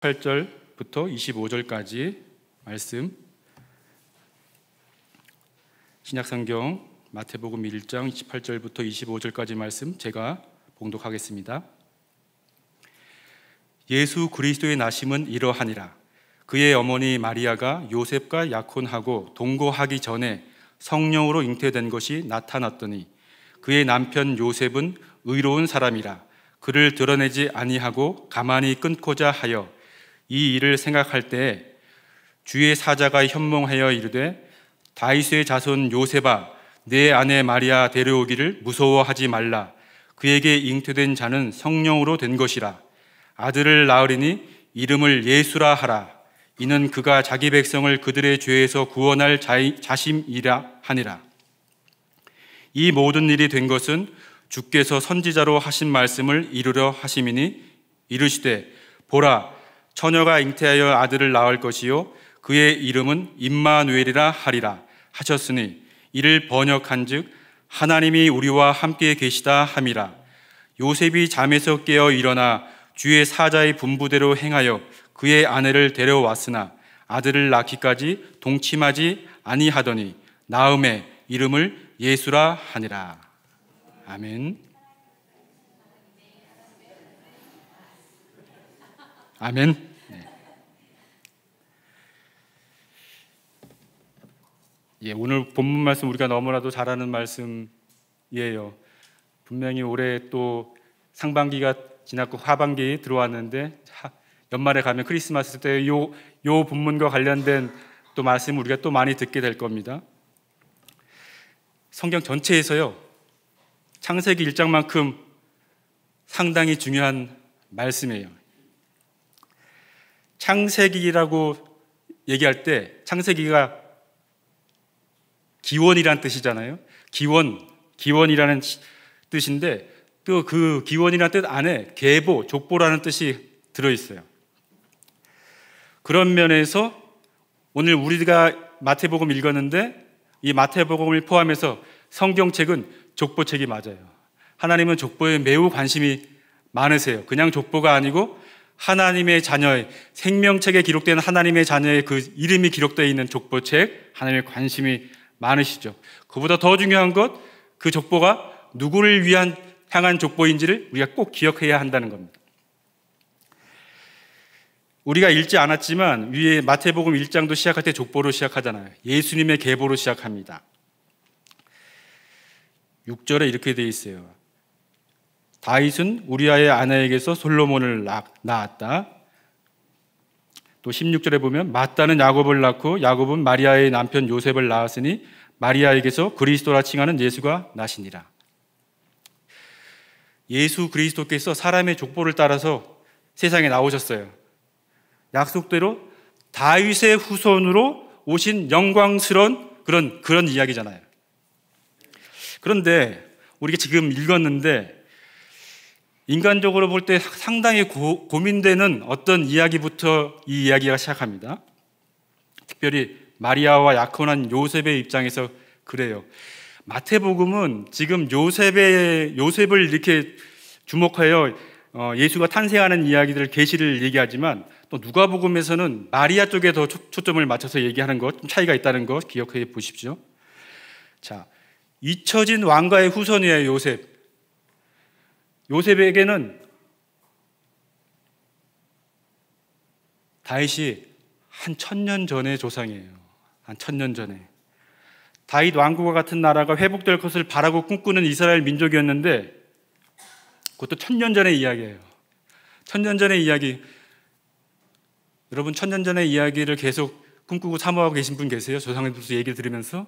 18절부터 25절까지 말씀, 신약성경 마태복음 1장 28절부터 25절까지 말씀 제가 봉독하겠습니다. 예수 그리스도의 나심은 이러하니라. 그의 어머니 마리아가 요셉과 약혼하고 동거하기 전에 성령으로 잉태된 것이 나타났더니 그의 남편 요셉은 의로운 사람이라 그를 드러내지 아니하고 가만히 끊고자 하여 이 일을 생각할 때에 주의 사자가 현몽하여 이르되 다윗의 자손 요셉아 내 아내 마리아 데려오기를 무서워하지 말라. 그에게 잉태된 자는 성령으로 된 것이라. 아들을 낳으리니 이름을 예수라 하라. 이는 그가 자기 백성을 그들의 죄에서 구원할 자심이라 하니라. 이 모든 일이 된 것은 주께서 선지자로 하신 말씀을 이루려 하심이니 이르시되 보라 처녀가 잉태하여 아들을 낳을 것이요 그의 이름은 임마누엘이라 하리라 하셨으니 이를 번역한즉 하나님이 우리와 함께 계시다 함이라. 요셉이 잠에서 깨어 일어나 주의 사자의 분부대로 행하여 그의 아내를 데려왔으나 아들을 낳기까지 동침하지 아니하더니 나음에 이름을 예수라 하니라. 아멘. 아멘. 네. 오늘 본문 말씀 우리가 너무나도 잘 아는 말씀이에요. 분명히 올해 또 상반기가 지났고 하반기 들어왔는데 연말에 가면 크리스마스 때 요 본문과 관련된 또 말씀 우리가 또 많이 듣게 될 겁니다. 성경 전체에서요 창세기 1장만큼 상당히 중요한 말씀이에요. 창세기라고 얘기할 때 창세기가 기원이라는 뜻이잖아요. 기원이라는 뜻인데 또 그 기원이라는 뜻 안에 계보, 족보라는 뜻이 들어있어요. 그런 면에서 오늘 우리가 마태복음 읽었는데 이 마태복음을 포함해서 성경책은 족보책이 맞아요. 하나님은 족보에 매우 관심이 많으세요. 그냥 족보가 아니고 하나님의 자녀의 생명책에 기록된 하나님의 자녀의 그 이름이 기록되어 있는 족보책, 하나님의 관심이 많으시죠. 그보다 더 중요한 것, 그 족보가 누구를 향한 족보인지를 우리가 꼭 기억해야 한다는 겁니다. 우리가 읽지 않았지만 위에 마태복음 1장도 시작할 때 족보로 시작하잖아요. 예수님의 계보로 시작합니다. 6절에 이렇게 되어 있어요. 다윗은 우리아의 아내에게서 솔로몬을 낳았다. 또 16절에 보면 마따는 야곱을 낳고 야곱은 마리아의 남편 요셉을 낳았으니 마리아에게서 그리스도라 칭하는 예수가 나시니라. 예수 그리스도께서 사람의 족보를 따라서 세상에 나오셨어요. 약속대로 다윗의 후손으로 오신 영광스러운 그런 이야기잖아요. 그런데 우리가 지금 읽었는데 인간적으로 볼 때 상당히 고민되는 어떤 이야기부터 이 이야기가 시작합니다. 특별히 마리아와 약혼한 요셉의 입장에서 그래요. 마태복음은 지금 요셉을 이렇게 주목하여 예수가 탄생하는 이야기들 계시를 얘기하지만 또 누가복음에서는 마리아 쪽에 더 초점을 맞춰서 얘기하는 것 좀 차이가 있다는 것 기억해 보십시오. 자, 잊혀진 왕가의 후손이에요. 요셉에게는 다윗이 한 1000년 전의 조상이에요. 한 1000년 전에 다윗 왕국과 같은 나라가 회복될 것을 바라고 꿈꾸는 이스라엘 민족이었는데 그것도 1000년 전의 이야기예요. 1000년 전의 이야기. 여러분 1000년 전의 이야기를 계속 꿈꾸고 사모하고 계신 분 계세요? 조상님들 얘기를 들으면서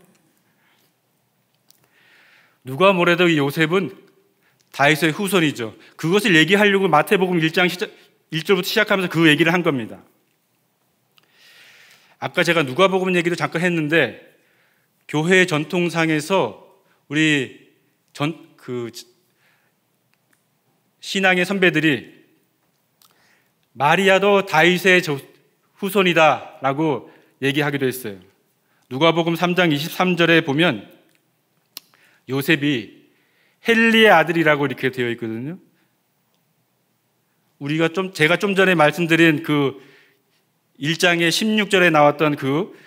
누가 뭐래도 이 요셉은 다윗의 후손이죠. 그것을 얘기하려고 마태복음 1장 1절부터 시작하면서 그 얘기를 한 겁니다. 아까 제가 누가복음 얘기도 잠깐 했는데 교회 전통상에서 우리 신앙의 선배들이 마리아도 다윗의 후손이다라고 얘기하기도 했어요. 누가복음 3장 23절에 보면 요셉이 헬리의 아들이라고 이렇게 되어 있거든요. 제가 좀 전에 말씀드린 그 1장의 16절에 나왔던 그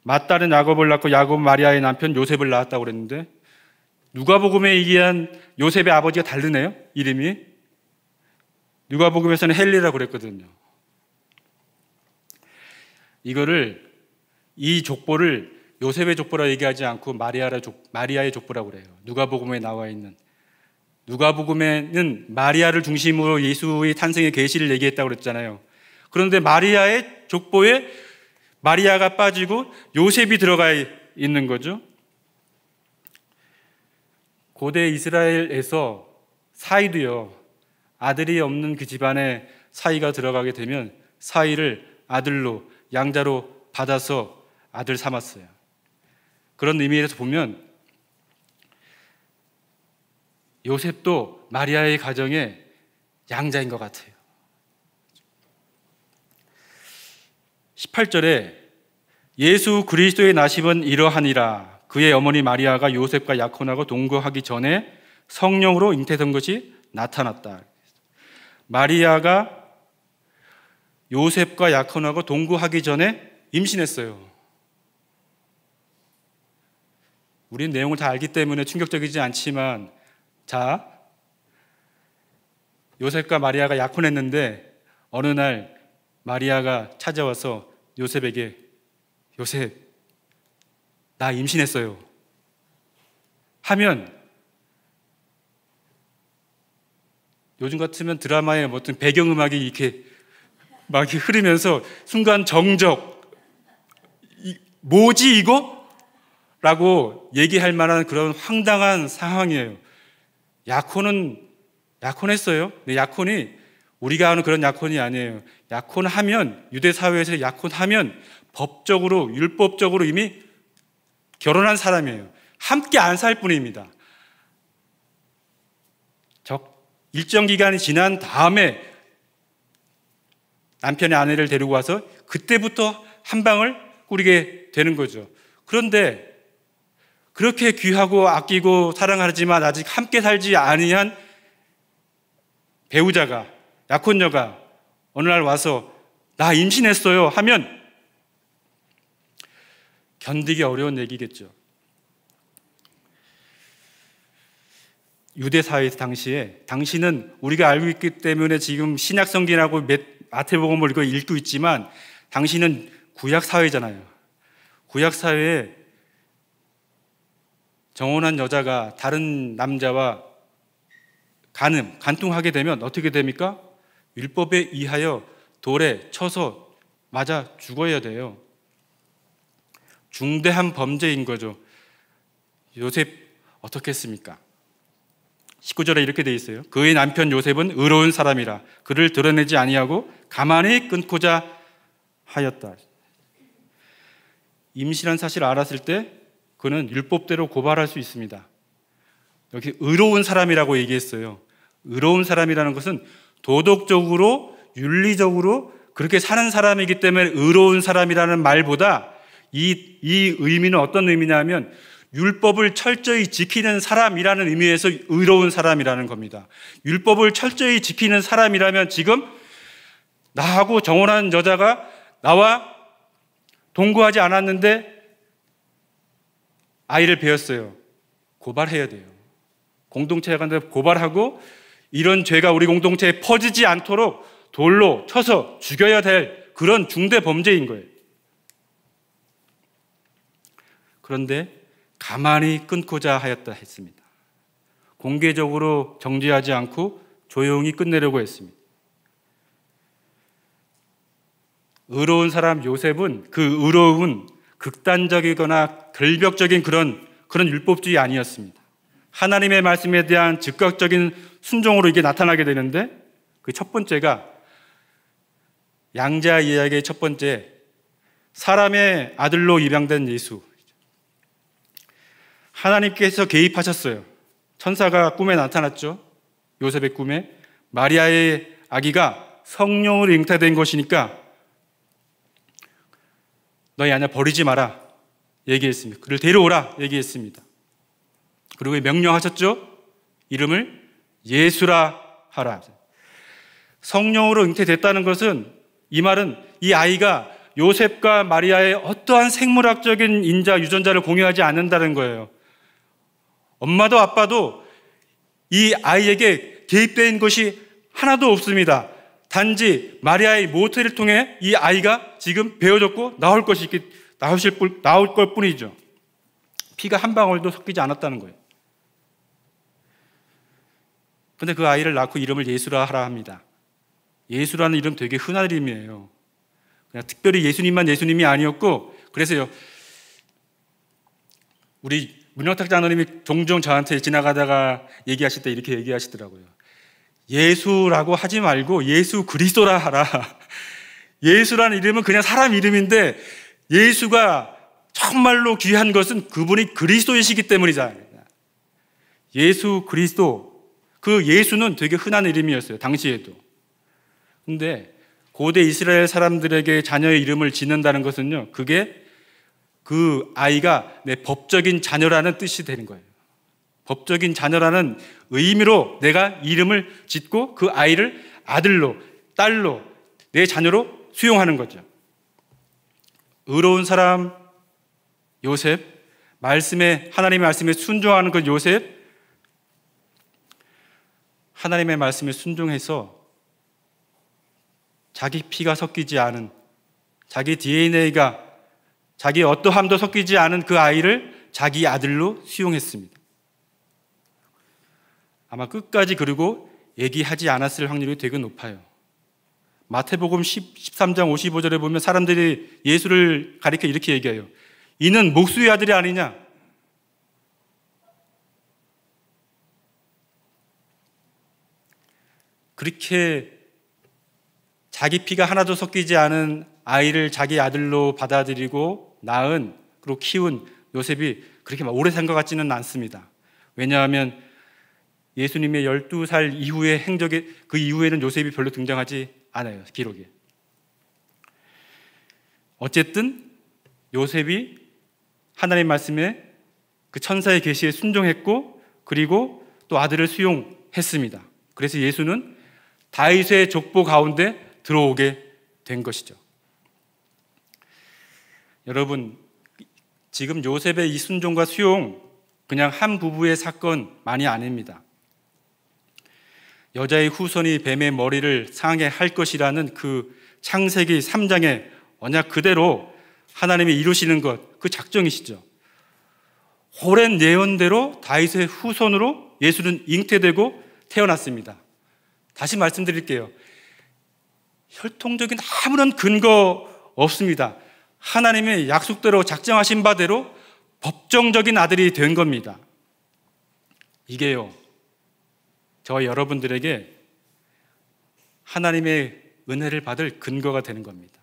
맏딸은 야곱을 낳고 야곱 마리아의 남편 요셉을 낳았다고 그랬는데, 누가복음에 얘기한 요셉의 아버지가 다르네요. 이름이 누가복음에서는 헬리라고 그랬거든요. 이 족보를 요셉의 족보라 얘기하지 않고 마리아의 족보라고 그래요. 누가복음에 나와 있는. 누가복음에는 마리아를 중심으로 예수의 탄생의 계시를 얘기했다고 그랬잖아요. 그런데 마리아의 족보에 마리아가 빠지고 요셉이 들어가 있는 거죠. 고대 이스라엘에서 사위도요, 아들이 없는 그 집안에 사위가 들어가게 되면 사위를 아들로, 양자로 받아서 아들 삼았어요. 그런 의미에서 보면 요셉도 마리아의 가정의 양자인 것 같아요. 18절에 예수 그리스도의 나심은 이러하니라. 그의 어머니 마리아가 요셉과 약혼하고 동거하기 전에 성령으로 잉태된 것이 나타났다. 마리아가 요셉과 약혼하고 동거하기 전에 임신했어요. 우리는 내용을 다 알기 때문에 충격적이지 않지만, 자, 요셉과 마리아가 약혼했는데 어느 날 마리아가 찾아와서 요셉에게, 요셉, 나 임신했어요 하면, 요즘 같으면 드라마의 어떤 배경음악이 이렇게 막 흐르면서 순간 정적, 뭐지 이거? 라고 얘기할 만한 그런 황당한 상황이에요. 약혼했어요. 근데 약혼이 우리가 아는 그런 약혼이 아니에요. 약혼하면, 유대 사회에서 약혼하면 법적으로, 율법적으로 이미 결혼한 사람이에요. 함께 안 살 뿐입니다. 일정 기간이 지난 다음에 남편의 아내를 데리고 와서 그때부터 한 방을 꾸리게 되는 거죠. 그런데 그렇게 귀하고 아끼고 사랑하지만 아직 함께 살지 아니한 배우자가, 약혼녀가 어느 날 와서 나 임신했어요 하면 견디기 어려운 얘기겠죠. 유대 사회에서 당시는 우리가 알고 있기 때문에 지금 신약 성경하고 마태복음을 읽고 있지만, 당시는 구약 사회잖아요. 구약 사회에 정혼한 여자가 다른 남자와 간통하게 되면 어떻게 됩니까? 율법에 의하여 돌에 쳐서 맞아 죽어야 돼요. 중대한 범죄인 거죠. 요셉 어떻게 했습니까? 19절에 이렇게 돼 있어요. 그의 남편 요셉은 의로운 사람이라 그를 드러내지 아니하고 가만히 끊고자 하였다. 임신한 사실을 알았을 때 그는 율법대로 고발할 수 있습니다. 여기 의로운 사람이라고 얘기했어요. 의로운 사람이라는 것은 도덕적으로, 윤리적으로 그렇게 사는 사람이기 때문에 의로운 사람이라는 말보다 이 의미는 어떤 의미냐면 율법을 철저히 지키는 사람이라는 의미에서 의로운 사람이라는 겁니다. 율법을 철저히 지키는 사람이라면, 지금 나하고 정혼한 여자가 나와 동거하지 않았는데 아이를 배웠어요. 고발해야 돼요. 공동체에 간다 고발하고, 이런 죄가 우리 공동체에 퍼지지 않도록 돌로 쳐서 죽여야 될 그런 중대 범죄인 거예요. 그런데 가만히 끊고자 하였다 했습니다. 공개적으로 정죄하지 않고 조용히 끝내려고 했습니다. 의로운 사람 요셉은 그 의로움은 극단적이거나 결벽적인 그런 율법주의 아니었습니다. 하나님의 말씀에 대한 즉각적인 순종으로 이게 나타나게 되는데, 그 첫 번째가 양자 이야기의 첫 번째, 사람의 아들로 입양된 예수. 하나님께서 개입하셨어요. 천사가 꿈에 나타났죠. 요셉의 꿈에 마리아의 아기가 성령으로 잉태된 것이니까 너희 아내 버리지 마라 얘기했습니다. 그를 데려오라 얘기했습니다. 그리고 명령하셨죠. 이름을 예수라 하라. 성령으로 잉태됐다는 것은, 이 말은 이 아이가 요셉과 마리아의 어떠한 생물학적인 인자, 유전자를 공유하지 않는다는 거예요. 엄마도 아빠도 이 아이에게 개입된 것이 하나도 없습니다. 단지 마리아의 모태를 통해 이 아이가 지금 배어졌고 나올 걸 뿐이죠. 피가 한 방울도 섞이지 않았다는 거예요. 근데 그 아이를 낳고 이름을 예수라 하라 합니다. 예수라는 이름 되게 흔한 이름이에요. 그냥 특별히 예수님만 예수님이 아니었고, 그래서요, 우리 문영탁 장로님이 종종 저한테 지나가다가 얘기하실 때 이렇게 얘기하시더라고요. 예수라고 하지 말고 예수 그리스도라 하라. 예수라는 이름은 그냥 사람 이름인데, 예수가 정말로 귀한 것은 그분이 그리스도이시기 때문이잖아요. 예수 그리스도, 그 예수는 되게 흔한 이름이었어요, 당시에도. 근데 고대 이스라엘 사람들에게 자녀의 이름을 짓는다는 것은요, 그게 그 아이가 내 법적인 자녀라는 뜻이 되는 거예요. 법적인 자녀라는 의미로 내가 이름을 짓고 그 아이를 아들로, 딸로, 내 자녀로 수용하는 거죠. 의로운 사람 요셉, 하나님의 말씀에 순종하는 그 요셉, 하나님의 말씀에 순종해서 자기 피가 섞이지 않은, 자기 DNA가, 자기 어떠함도 섞이지 않은 그 아이를 자기 아들로 수용했습니다. 아마 끝까지 그리고 얘기하지 않았을 확률이 되게 높아요. 마태복음 13장 55절에 보면 사람들이 예수를 가리켜 이렇게 얘기해요. 이는 목수의 아들이 아니냐? 그렇게 자기 피가 하나도 섞이지 않은 아이를 자기 아들로 받아들이고 낳은, 그리고 키운 요셉이 그렇게 오래 산 것 같지는 않습니다. 왜냐하면 예수님의 12살 이후의 행적에, 그 이후에는 요셉이 별로 등장하지 않아요, 기록에. 어쨌든 요셉이 하나님 말씀에, 그 천사의 계시에 순종했고, 그리고 또 아들을 수용했습니다. 그래서 예수는 다윗의 족보 가운데 들어오게 된 것이죠. 여러분, 지금 요셉의 이 순종과 수용, 그냥 한 부부의 사건만이 아닙니다. 여자의 후손이 뱀의 머리를 상하게 할 것이라는 그 창세기 3장의 언약 그대로 하나님이 이루시는 것, 그 작정이시죠. 오랜 예언대로 다윗의 후손으로 예수는 잉태되고 태어났습니다. 다시 말씀드릴게요. 혈통적인 아무런 근거 없습니다. 하나님의 약속대로 작정하신 바대로 법정적인 아들이 된 겁니다. 이게요, 저와 여러분들에게 하나님의 은혜를 받을 근거가 되는 겁니다.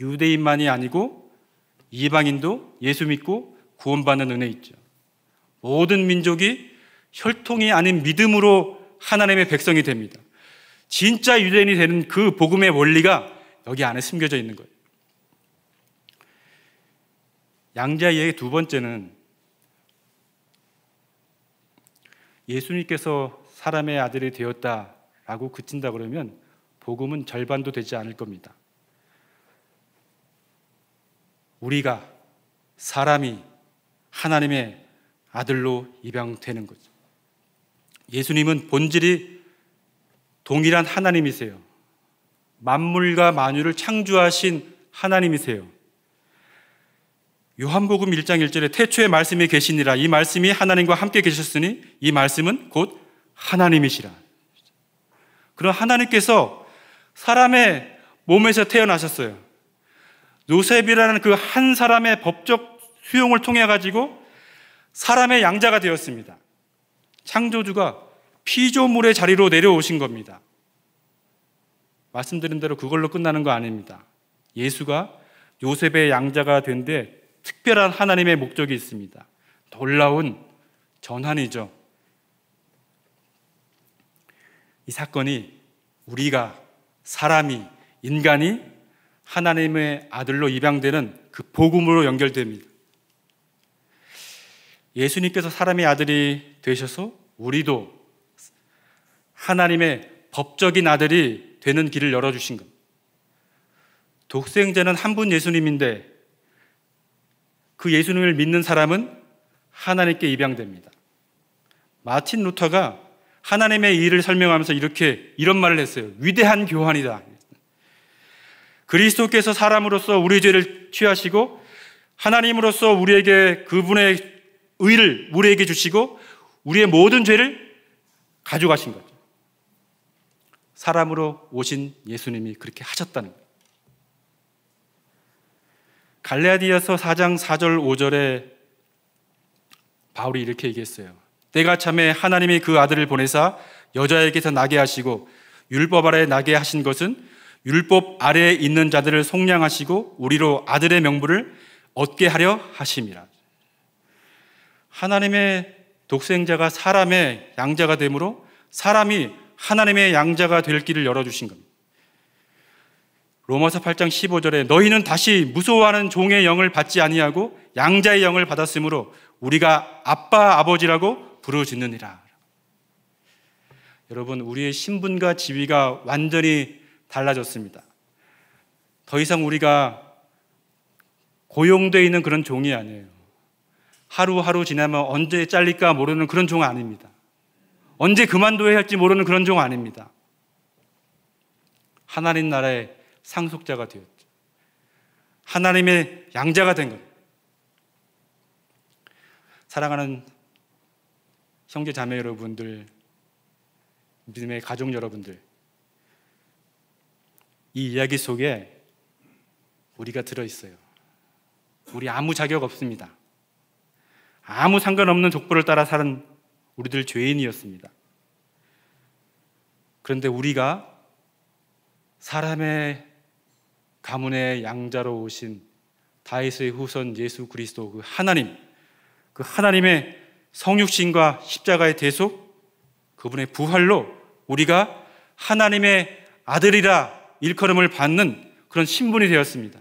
유대인만이 아니고 이방인도 예수 믿고 구원받는 은혜 있죠. 모든 민족이 혈통이 아닌 믿음으로 하나님의 백성이 됩니다. 진짜 유대인이 되는 그 복음의 원리가 여기 안에 숨겨져 있는 거예요. 양자이의 두 번째는, 예수님께서 사람의 아들이 되었다라고 그친다 그러면 복음은 절반도 되지 않을 겁니다. 우리가, 사람이 하나님의 아들로 입양되는 거죠. 예수님은 본질이 동일한 하나님이세요. 만물과 만유를 창조하신 하나님이세요. 요한복음 1장 1절에 태초에 말씀이 계시니라, 이 말씀이 하나님과 함께 계셨으니 이 말씀은 곧 하나님이시라. 그럼 하나님께서 사람의 몸에서 태어나셨어요. 요셉이라는 그 한 사람의 법적 수용을 통해 가지고 사람의 양자가 되었습니다. 창조주가 피조물의 자리로 내려오신 겁니다. 말씀드린 대로 그걸로 끝나는 거 아닙니다. 예수가 요셉의 양자가 된 데 특별한 하나님의 목적이 있습니다. 놀라운 전환이죠. 이 사건이 우리가, 사람이, 인간이 하나님의 아들로 입양되는 그 복음으로 연결됩니다. 예수님께서 사람의 아들이 되셔서 우리도 하나님의 법적인 아들이 되는 길을 열어주신 겁니다. 독생자는 한 분 예수님인데 그 예수님을 믿는 사람은 하나님께 입양됩니다. 마틴 루터가 하나님의 일을 설명하면서 이런 말을 했어요. 위대한 교환이다. 그리스도께서 사람으로서 우리 죄를 취하시고 하나님으로서 우리에게 그분의 의를 우리에게 주시고 우리의 모든 죄를 가져가신 거죠. 사람으로 오신 예수님이 그렇게 하셨다는 거예요. 갈라디아서 4장 4절 5절에 바울이 이렇게 얘기했어요. 때가 참에 하나님이 그 아들을 보내사 여자에게서 나게 하시고 율법 아래 나게 하신 것은 율법 아래에 있는 자들을 속량하시고 우리로 아들의 명분을 얻게 하려 하심이라. 하나님의 독생자가 사람의 양자가 되므로 사람이 하나님의 양자가 될 길을 열어주신 겁니다. 로마서 8장 15절에 너희는 다시 무소하는 종의 영을 받지 아니하고 양자의 영을 받았으므로 우리가 아빠 아버지라고 부르짖느니라. 여러분, 우리의 신분과 지위가 완전히 달라졌습니다. 더 이상 우리가 고용되어 있는 그런 종이 아니에요. 하루하루 지나면 언제 잘릴까 모르는 그런 종 아닙니다. 언제 그만둬야 할지 모르는 그런 종 아닙니다. 하나님 나라의 상속자가 되었죠. 하나님의 양자가 된 겁니다. 사랑하는 형제 자매 여러분들, 믿음의 가족 여러분들, 이 이야기 속에 우리가 들어있어요. 우리 아무 자격 없습니다. 아무 상관없는 족보를 따라 사는 우리들 죄인이었습니다. 그런데 우리가 사람의 가문의 양자로 오신 다윗의 후손 예수 그리스도 그 하나님의 성육신과 십자가의 대속, 그분의 부활로 우리가 하나님의 아들이라 일컬음을 받는 그런 신분이 되었습니다.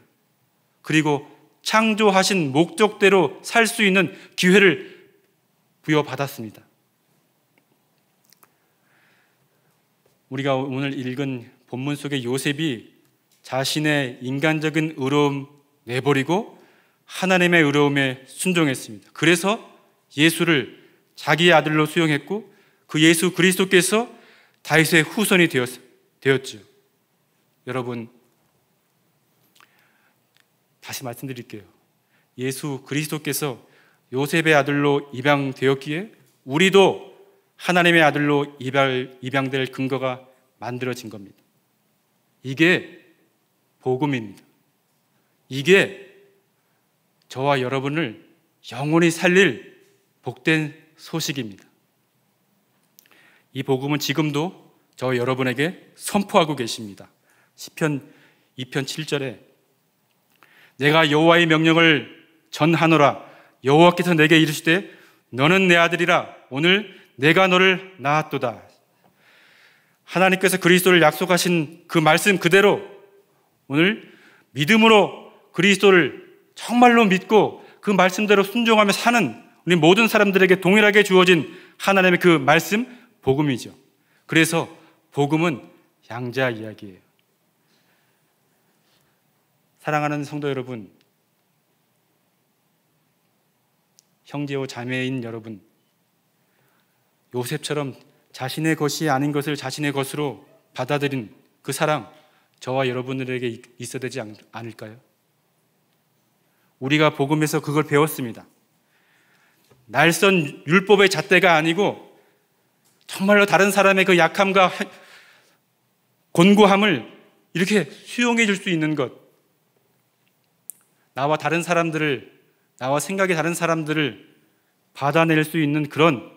그리고 창조하신 목적대로 살 수 있는 기회를 부여받았습니다. 우리가 오늘 읽은 본문 속의 요셉이 자신의 인간적인 의로움 내버리고 하나님의 의로움에 순종했습니다. 그래서 예수를 자기의 아들로 수용했고 그 예수 그리스도께서 다윗의 후손이 되었죠. 여러분, 다시 말씀드릴게요. 예수 그리스도께서 요셉의 아들로 입양되었기에 우리도 하나님의 아들로 입양될 근거가 만들어진 겁니다. 이게 복음입니다. 이게 저와 여러분을 영원히 살릴 복된 소식입니다. 이 복음은 지금도 저와 여러분에게 선포하고 계십니다. 시편 2편 7절에 내가 여호와의 명령을 전하노라. 여호와께서 내게 이르시되 너는 내 아들이라. 오늘 내가 너를 낳았도다. 하나님께서 그리스도를 약속하신 그 말씀 그대로 오늘 믿음으로 그리스도를 정말로 믿고 그 말씀대로 순종하며 사는 우리 모든 사람들에게 동일하게 주어진 하나님의 그 말씀, 복음이죠. 그래서 복음은 양자 이야기예요. 사랑하는 성도 여러분, 형제와 자매인 여러분, 요셉처럼 자신의 것이 아닌 것을 자신의 것으로 받아들인 그 사랑, 저와 여러분들에게 있어야 되지 않을까요? 우리가 복음에서 그걸 배웠습니다. 날선 율법의 잣대가 아니고 정말로 다른 사람의 그 약함과 곤고함을 이렇게 수용해 줄 수 있는 것, 나와 생각이 다른 사람들을 받아낼 수 있는 그런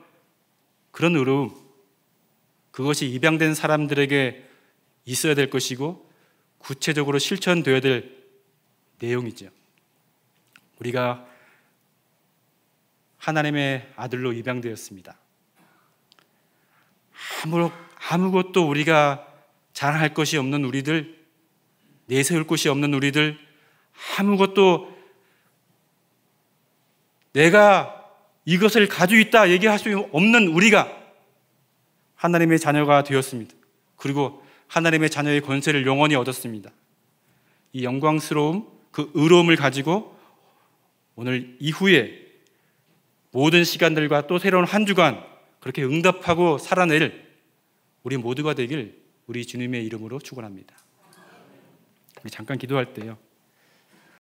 의로움, 그것이 입양된 사람들에게 있어야 될 것이고 구체적으로 실천되어야 될 내용이죠. 우리가 하나님의 아들로 입양되었습니다. 아무것도 우리가 자랑할 것이 없는 우리들, 내세울 것이 없는 우리들, 아무것도 내가 이것을 가지고 있다 얘기할 수 없는 우리가 하나님의 자녀가 되었습니다. 그리고 하나님의 자녀의 권세를 영원히 얻었습니다. 이 영광스러움, 그 의로움을 가지고 오늘 이후에 모든 시간들과 또 새로운 한 주간 그렇게 응답하고 살아낼 우리 모두가 되길 우리 주님의 이름으로 축원합니다. 잠깐 기도할 때요.